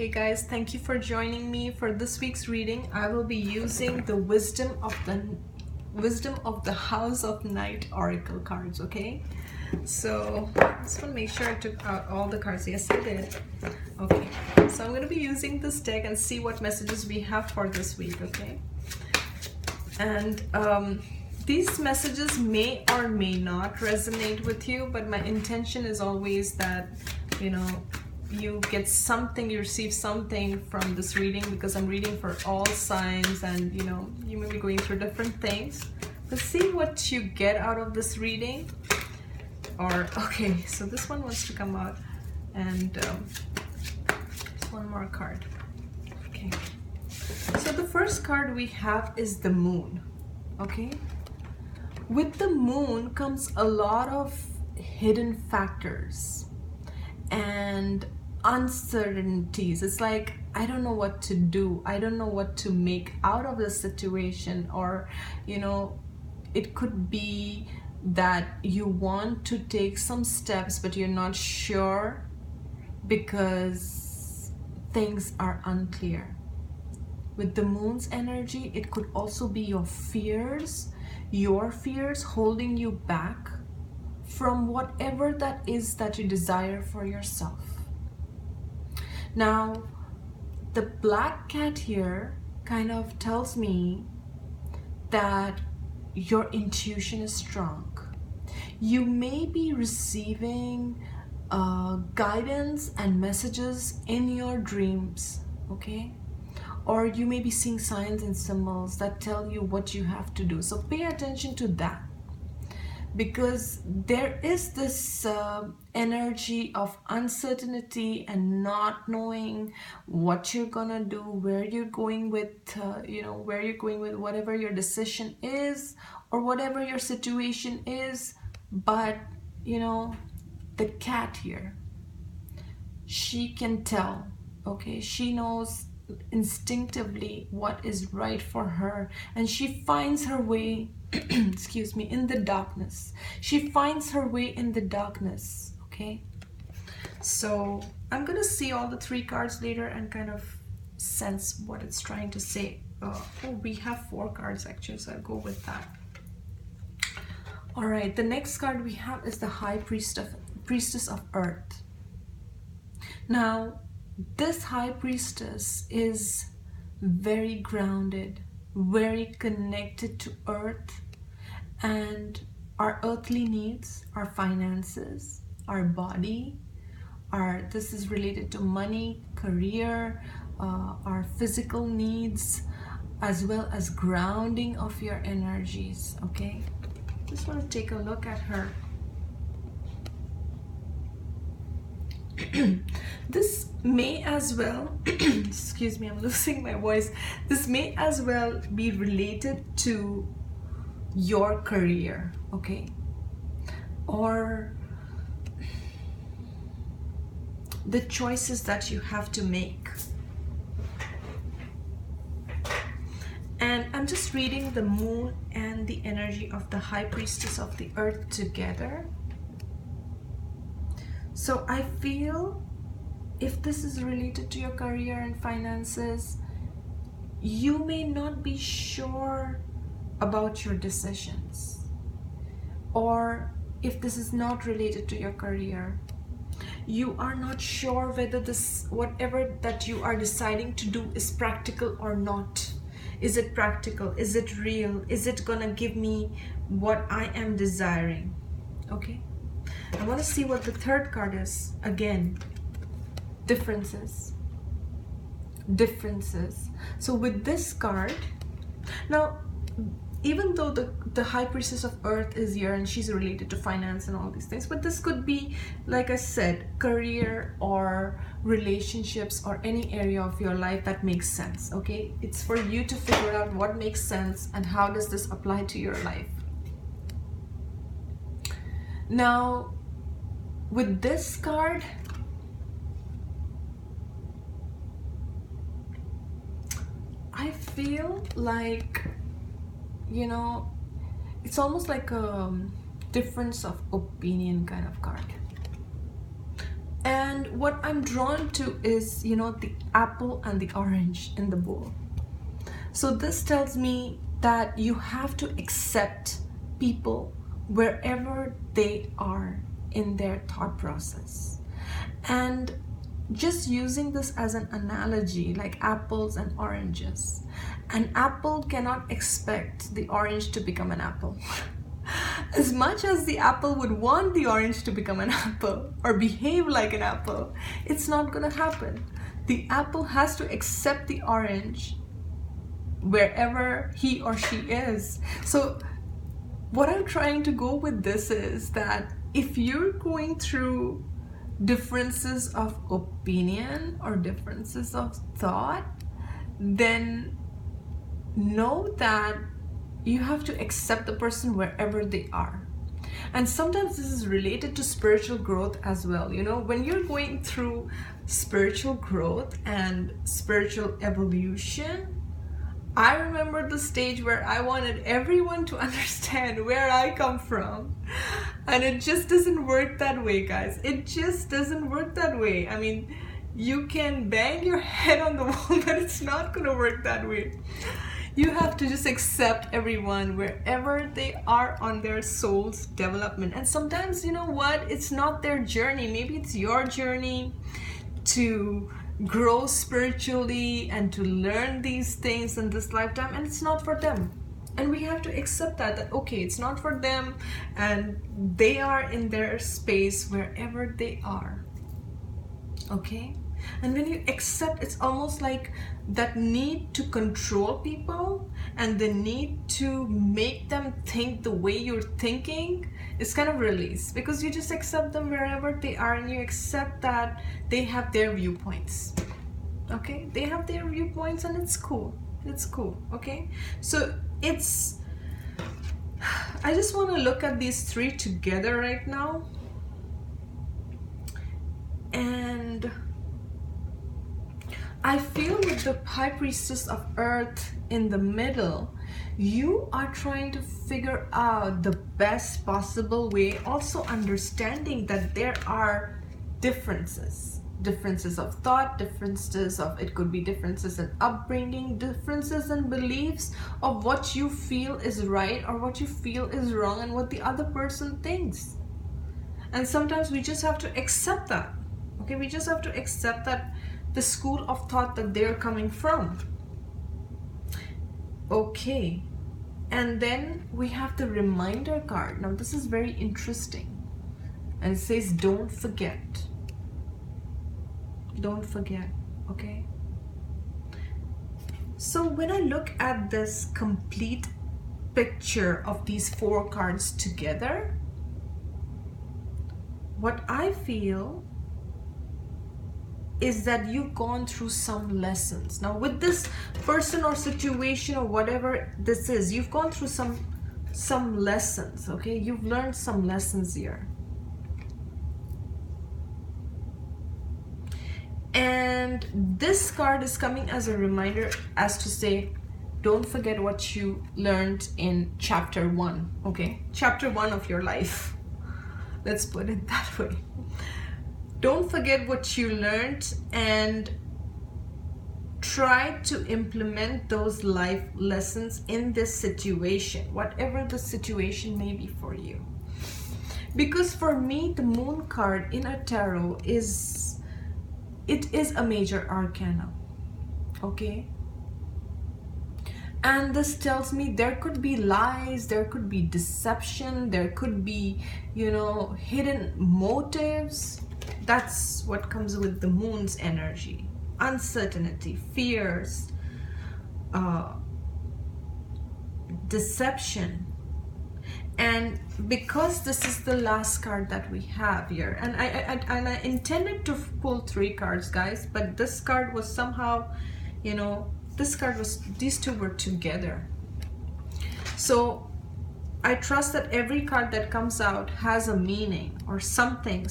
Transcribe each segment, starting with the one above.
Hey guys, thank you for joining me for this week's reading. I will be using the Wisdom of the House of Night Oracle cards, okay? So I just want to make sure I took out all the cards. Yes, I did. Okay, so I'm going to be using this deck and see what messages we have for this week, okay? And these messages may or may not resonate with you, but my intention is always that, you get something, you receive something from this reading, because I'm reading for all signs, and you may be going through different things. Let's see what you get out of this reading. Okay, so this one wants to come out, and just one more card. Okay, so the first card we have is the Moon. Okay, with the Moon comes a lot of hidden factors and uncertainties. It's like, I don't know what to do, I don't know what to make out of the situation, or it could be that you want to take some steps but you're not sure because things are unclear. With the Moon's energy, it could also be your fears holding you back from whatever that is that you desire for yourself. Now, the black cat here kind of tells me that your intuition is strong. You may be receiving guidance and messages in your dreams, okay? Or you may be seeing signs and symbols that tell you what you have to do. So pay attention to that, because there is this energy of uncertainty and not knowing what you're gonna do, where you're going with whatever your decision is or whatever your situation is. But the cat here, she can tell, okay? She knows instinctively what is right for her, and she finds her way excuse me, in the darkness. She finds her way in the darkness, okay? So I'm gonna see all the three cards later and kind of sense what it's trying to say. We have 4 cards actually, so I'll go with that. All right, the next card we have is the High Priestess of Earth. Now, this High Priestess is very grounded, very connected to Earth and our earthly needs, our finances, our body, this is related to money, career, our physical needs, as well as grounding of your energies, okay? Just want to take a look at her. This may as well excuse me, I'm losing my voice. This may as well be related to your career, okay? Or the choices that you have to make. And I'm just reading the Moon and the energy of the High Priestess of the Earth together. So I feel if this is related to your career and finances, you may not be sure about your decisions. Or if this is not related to your career, you are not sure whether whatever that you are deciding to do is practical or not. Is it practical? Is it real? Is it gonna give me what I am desiring? Okay, I want to see what the third card is. Again, differences. So with this card, now, even though the High Priestess of Earth is here and she's related to finance and all these things, but this could be, like I said, career or relationships or any area of your life that makes sense, okay? It's for you to figure out what makes sense and how does this apply to your life. Now, with this card, I feel like, it's almost like a difference of opinion kind of card. And what I'm drawn to is, you know, the apple and the orange in the bowl. So this tells me that you have to accept people wherever they are in their thought process. And just using this as an analogy, like apples and oranges, an apple cannot expect the orange to become an apple. As much as the apple would want the orange to become an apple or behave like an apple, it's not gonna happen. The apple has to accept the orange wherever he or she is. So what I'm trying to go with this is that if you're going through differences of opinion or differences of thought, then know that you have to accept the person wherever they are. And sometimes this is related to spiritual growth as well. You know, when you're going through spiritual growth and spiritual evolution, I remember the stage where I wanted everyone to understand where I come from. And it just doesn't work that way, guys. It just doesn't work that way. I mean, you can bang your head on the wall, but it's not gonna work that way. You have to just accept everyone wherever they are on their soul's development. And sometimes, you know what? It's not their journey. Maybe it's your journey to grow spiritually and to learn these things in this lifetime, and it's not for them. And we have to accept that okay, it's not for them, and they are in their space wherever they are. Okay? And when you accept, it's almost like that need to control people and the need to make them think the way you're thinking is kind of released, because you just accept them wherever they are and you accept that they have their viewpoints. Okay? They have their viewpoints and it's cool. It's cool. Okay? So I just want to look at these three together right now. And I feel with the High Priestess of Earth in the middle, you are trying to figure out the best possible way, also understanding that there are differences of thought, differences of, it could be differences in upbringing, differences in beliefs of what you feel is right or what you feel is wrong and what the other person thinks. And sometimes we just have to accept that. Okay, we just have to accept that the school of thought that they're coming from. Okay, and then we have the reminder card. Now this is very interesting, and it says don't forget. Don't forget. Okay, so when I look at this complete picture of these four cards together, what I feel is that you've gone through some lessons. Now with this person or situation or whatever this is, you've gone through some lessons, okay? You've learned some lessons here. And this card is coming as a reminder, as to say, don't forget what you learned in chapter 1, okay? Chapter 1 of your life. Let's put it that way. Don't forget what you learned and try to implement those life lessons in this situation, whatever the situation may be for you. Because for me, the Moon card in a tarot is a major arcana, okay? And this tells me there could be lies, there could be deception, there could be, you know, hidden motives. That's what comes with the Moon's energy. Uncertainty, fears, deception. And because this is the last card that we have here, and I intended to pull 3 cards, guys, but this card was somehow, you know, these two were together. So I trust that every card that comes out has a meaning or something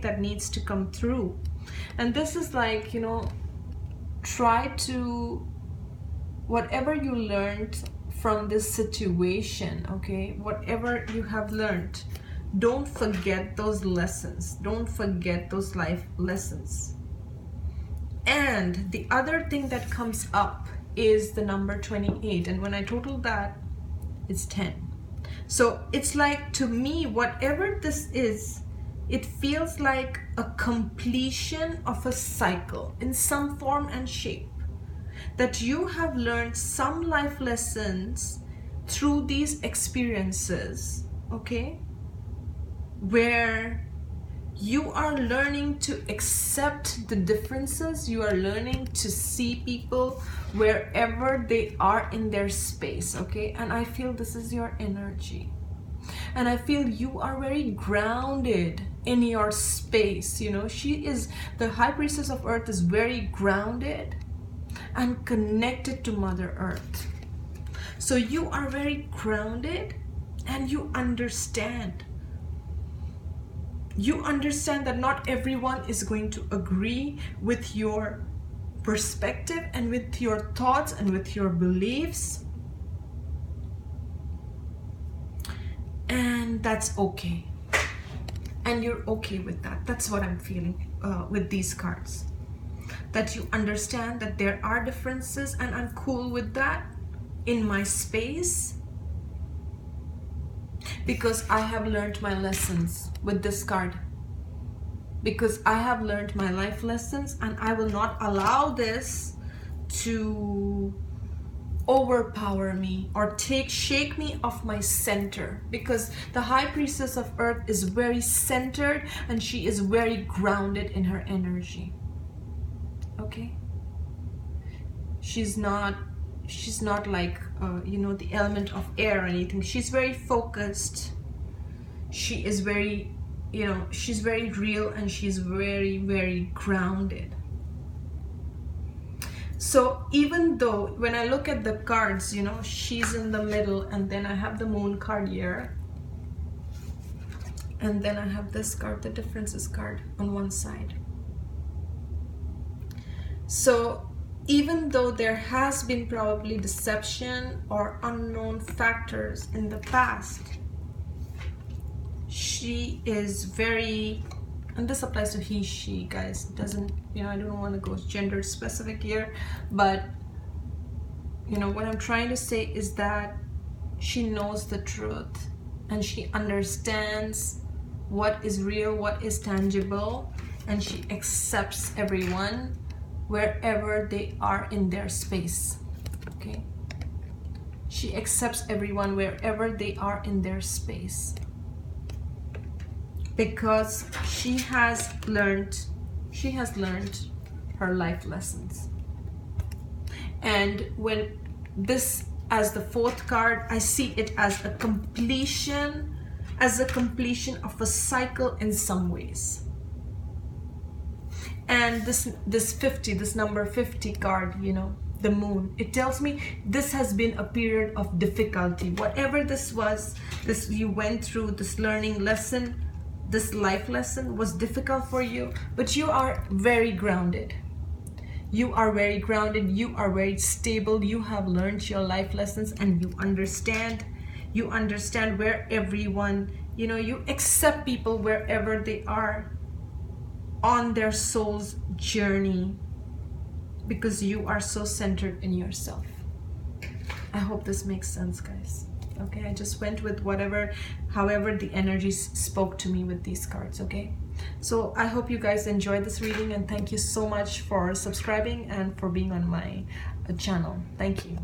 that needs to come through. And this is like, you know, try to, whatever you learned from this situation, okay, whatever you have learned, Don't forget those lessons. Don't forget those life lessons. And the other thing that comes up is the number 28. And when I total that, it's 10. So it's like, to me, whatever this is, it feels like a completion of a cycle in some form and shape. That you have learned some life lessons through these experiences, okay? Where you are learning to accept the differences, you are learning to see people wherever they are in their space, okay? And I feel this is your energy. And I feel you are very grounded in your space, you know? She is, the High Priestess of Earth is very grounded and connected to Mother Earth. So you are very grounded and you understand. You understand that not everyone is going to agree with your perspective and with your thoughts and with your beliefs. And that's okay. And you're okay with that. That's what I'm feeling with these cards. That you understand that there are differences and I'm cool with that in my space. Because I have learned my lessons with this card. Because I have learned my life lessons and I will not allow this to overpower me or shake me off my center. Because the High Priestess of Earth is very centered and she is very grounded in her energy. Okay? She's not like you know, the element of air or anything. She's very focused. She is very, you know, she's very real and she's very, very grounded. So even though when I look at the cards, you know, she's in the middle and then I have the Moon card here. And then I have this card, the Differences card on one side. So even though there has been probably deception or unknown factors in the past, she is very, and this applies to he, she, guys. It doesn't, you know, I don't want to go gender specific here, but you know, what I'm trying to say is that she knows the truth and she understands what is real, what is tangible, and she accepts everyone wherever they are in their space, okay? She accepts everyone wherever they are in their space. Because she has learned her life lessons. And when this, as the fourth card, I see it as a completion of a cycle in some ways. And this number 50 card, you know, the Moon, it tells me this has been a period of difficulty. Whatever this was, this you went through, this learning lesson, this life lesson was difficult for you, but you are very grounded. You are very grounded, you are very stable, you have learned your life lessons and you understand where everyone, you know, you accept people wherever they are on their soul's journey because you are so centered in yourself. I hope this makes sense, guys. Okay, I just went with however the energies spoke to me with these cards, okay? So I hope you guys enjoyed this reading and thank you so much for subscribing and for being on my channel. Thank you.